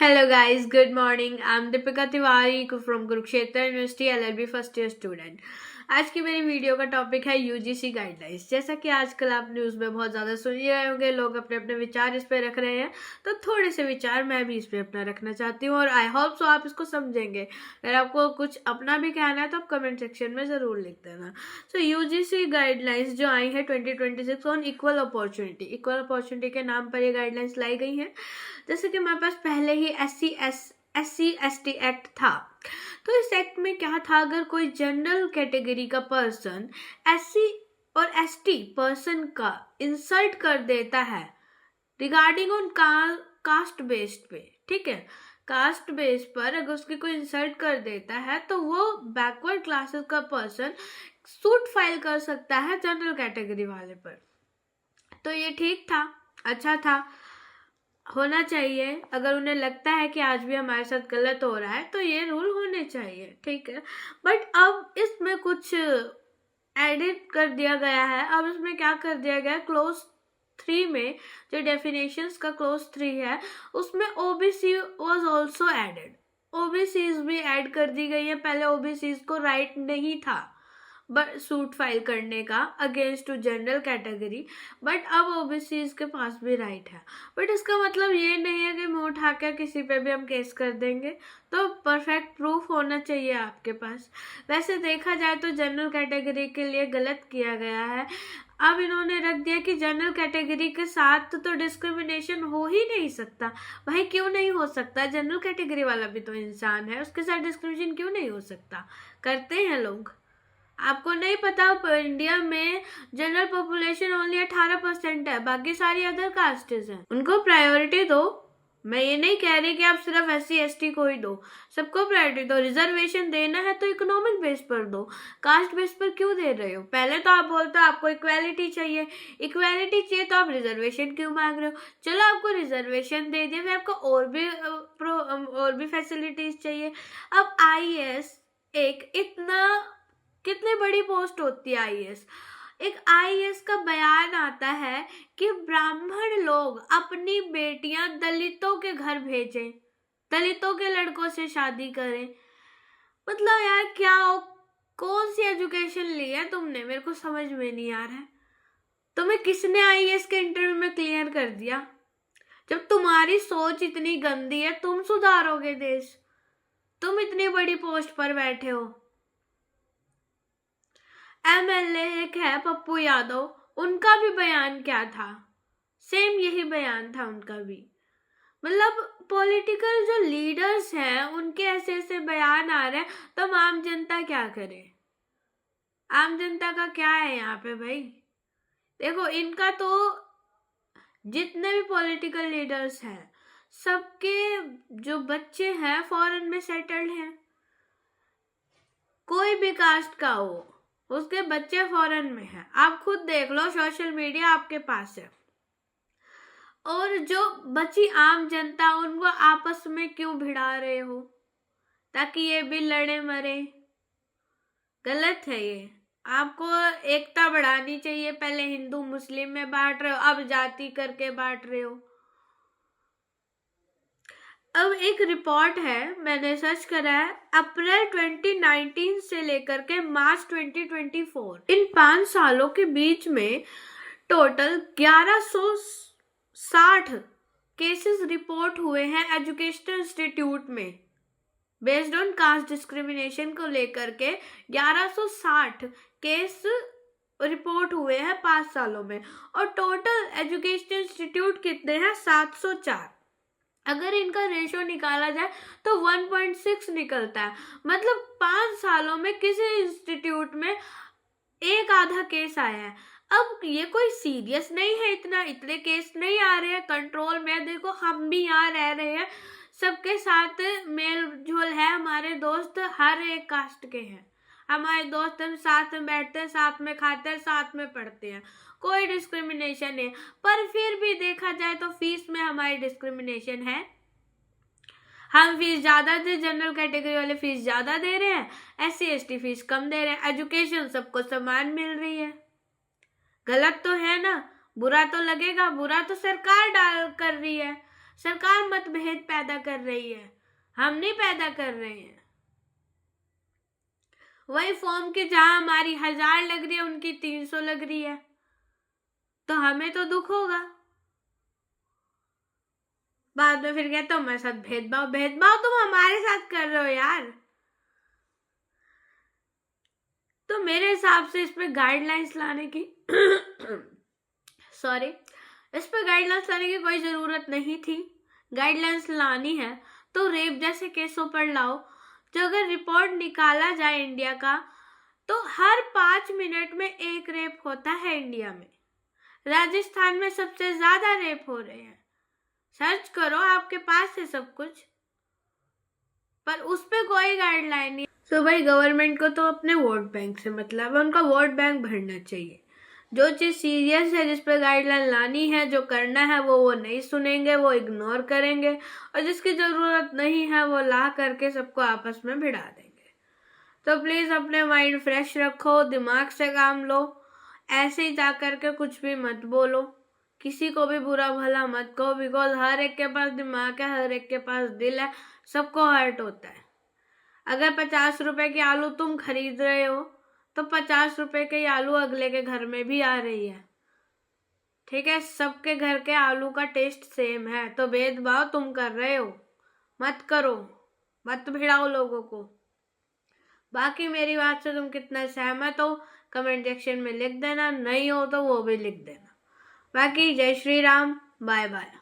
Hello guys, good morning. I'm Deepika Tiwari from Kurukshetra University LLB first year student. आज की मेरी video का topic है UGC guidelines. जैसा कि आजकल आप न्यूज़ में बहुत ज़्यादा सुन ही रहे होंगे, लोग अपने अपने विचार इस पे रख रहे हैं, तो थोड़े से विचार मैं भी इस पे अपना रखना चाहती हूँ और आई होप सो आप इसको समझेंगे। अगर आपको कुछ अपना भी कहना है तो आप कमेंट सेक्शन में ज़रूर लिख देना। सो यूजीसी गाइडलाइंस जो आई है 2026 ऑन इक्वल अपॉर्चुनिटी के नाम पर ये गाइडलाइंस लाई गई हैं। जैसे कि हमारे पास पहले ही SC/ST एक्ट था, तो इस एक्ट में क्या था, अगर कोई जनरल कैटेगरी का पर्सन SC और ST पर्सन का इंसल्ट कर देता है रिगार्डिंग ऑन कास्ट बेस्ड पे, ठीक है, कास्ट बेस पर अगर उसकी कोई इंसल्ट कर देता है तो वो बैकवर्ड क्लासेस का पर्सन सूट फाइल कर सकता है जनरल कैटेगरी वाले पर। तो ये ठीक था, अच्छा था, होना चाहिए। अगर उन्हें लगता है कि आज भी हमारे साथ गलत हो रहा है तो ये रूल होने चाहिए, ठीक है। बट अब इसमें कुछ एडिट कर दिया गया है। अब इसमें क्या कर दिया गया, क्लोज 3 में जो डेफिनेशंस का क्लोज 3 है उसमें OBC was also added. OBCs भी ऐड कर दी गई है। पहले ओबीसीज को राइट नहीं था बट सूट फाइल करने का against to general category, but अब ओबीसीज के पास भी राइट है। बट इसका मतलब ये नहीं है कि मुंह उठा के किसी पे भी हम केस कर देंगे, तो परफेक्ट प्रूफ होना चाहिए आपके पास। वैसे देखा जाए तो जनरल कैटेगरी के लिए गलत किया गया है। अब इन्होंने रख दिया कि जनरल कैटेगरी के साथ तो डिस्क्रिमिनेशन हो ही नहीं सकता। भाई क्यों नहीं हो सकता, जनरल कैटेगरी वाला भी तो इंसान है, उसके साथ डिस्क्रिमिनेशन क्यों नहीं हो सकता, करते हैं लोग। आपको नहीं पता, इंडिया में जनरल पॉपुलेशन ओनली 18% है, बाकी सारी अदर कास्टेज हैं, उनको प्रायोरिटी दो। मैं ये नहीं कह रही कि आप सिर्फ SC/ST को ही दो, सबको प्रायोरिटी दो। रिजर्वेशन देना है तो इकोनॉमिक बेस पर दो, कास्ट बेस पर क्यों दे रहे हो। पहले तो आप बोलते हो आपको इक्वालिटी चाहिए, इक्वालिटी चाहिए तो आप रिजर्वेशन क्यों मांग रहे हो। चलो आपको रिजर्वेशन दे दिया, फिर आपको और भी फैसिलिटीज चाहिए। अब IAS एक इतना, कितनी बड़ी पोस्ट होती है IAS। एक IAS का बयान आता है कि ब्राह्मण लोग अपनी बेटियां दलितों के घर भेजें, दलितों के लड़कों से शादी करें। मतलब यार क्या हो, कौन सी एजुकेशन ली है तुमने, मेरे को समझ में नहीं आ रहा है। तुम्हें किसने IAS के इंटरव्यू में क्लियर कर दिया। जब तुम्हारी सोच इतनी गंदी है, तुम सुधारोगे देश, तुम इतनी बड़ी पोस्ट पर बैठे हो। MLA एक है पप्पू यादव, उनका भी बयान क्या था, सेम यही बयान था उनका भी। मतलब पॉलिटिकल जो लीडर्स हैं उनके ऐसे ऐसे बयान आ रहे हैं, तो हम आम जनता क्या करे। आम जनता का क्या है यहाँ पे भाई। देखो इनका तो, जितने भी पॉलिटिकल लीडर्स हैं सबके जो बच्चे हैं फॉरेन में सेटल्ड हैं, कोई भी कास्ट का हो उसके बच्चे फॉरेन में हैं। आप खुद देख लो, सोशल मीडिया आपके पास है। और जो बची आम जनता उनको आपस में क्यों भिड़ा रहे हो, ताकि ये भी लड़े मरे। गलत है ये। आपको एकता बढ़ानी चाहिए। पहले हिंदू मुस्लिम में बांट रहे हो, अब जाति करके बांट रहे हो। अब एक रिपोर्ट है, मैंने सर्च करा है, अप्रैल 2019 से लेकर के मार्च 2024, इन 5 सालों के बीच में टोटल 1160 केसेस रिपोर्ट हुए हैं एजुकेशनल इंस्टीट्यूट में बेस्ड ऑन कास्ट डिस्क्रिमिनेशन को लेकर के। 1160 केस रिपोर्ट हुए हैं 5 सालों में, और टोटल एजुकेशनल इंस्टीट्यूट कितने हैं, 704। अगर इनका रेशो निकाला जाए तो 1.6 निकलता है। मतलब 5 सालों में किसी इंस्टीट्यूट में एक आधा केस आया है। अब ये कोई सीरियस नहीं है, इतने केस नहीं आ रहे हैं कंट्रोल में। देखो हम भी यहाँ रह रहे हैं, सबके साथ मेल जोल है, हमारे दोस्त हर एक कास्ट के हैं, हमारे दोस्त, हम साथ में बैठते हैं, साथ में खाते हैं, साथ में पढ़ते हैं, कोई डिस्क्रिमिनेशन नहीं। पर फिर भी देखा जाए तो फीस में हमारी डिस्क्रिमिनेशन है। हम फीस ज्यादा दे, जनरल कैटेगरी वाले फीस ज्यादा दे रहे हैं, SC/ST फीस कम दे रहे हैं। एजुकेशन सबको समान मिल रही है। गलत तो है ना, बुरा तो लगेगा, बुरा तो सरकार डाल कर रही है। सरकार मतभेद पैदा कर रही है, हम नहीं पैदा कर रहे हैं। वही फॉर्म की जहां हमारी 1000 लग रही है उनकी 300 लग रही है, तो हमें तो दुख होगा। बाद में फिर कहते हो हमारे साथ भेदभाव। भेदभाव तुम हमारे साथ कर रहे हो यार। तो मेरे हिसाब से इस पे गाइडलाइंस लाने की सॉरी इस पे गाइडलाइंस लाने की कोई जरूरत नहीं थी। गाइडलाइंस लानी है तो रेप जैसे केसों पर लाओ। जो अगर रिपोर्ट निकाला जाए इंडिया का, तो हर 5 मिनट में एक रेप होता है इंडिया में। राजस्थान में सबसे ज्यादा रेप हो रहे हैं। सर्च करो, आपके पास है सब कुछ, पर उस पे कोई गाइडलाइन नहीं। तो भाई गवर्नमेंट को तो अपने वोट बैंक से मतलब है, उनका वोट बैंक भरना चाहिए। जो चीज सीरियस है, जिस पे गाइडलाइन लानी है, जो करना है वो नहीं सुनेंगे, वो इग्नोर करेंगे, और जिसकी जरूरत नहीं है वो ला करके सबको आपस में भिड़ा देंगे। तो प्लीज अपने माइंड फ्रेश रखो, दिमाग से काम लो। ऐसे ही जा करके कुछ भी मत बोलो, किसी को भी बुरा भला मत कहो, बिकॉज हर एक के पास दिमाग है, हर एक के पास दिल है, सबको हर्ट होता है। अगर 50 रुपए की आलू तुम खरीद रहे हो, तो 50 रुपए के आलू अगले के घर में भी आ रही है। ठीक है, सबके घर के आलू का टेस्ट सेम है, तो भेदभाव तुम कर रहे हो, मत करो, मत भिड़ाओ लोगों को। बाकी मेरी बात से तुम कितना सहमत हो कमेंट सेक्शन में लिख देना, नहीं हो तो वो भी लिख देना। बाकी जय श्री राम, बाय बाय।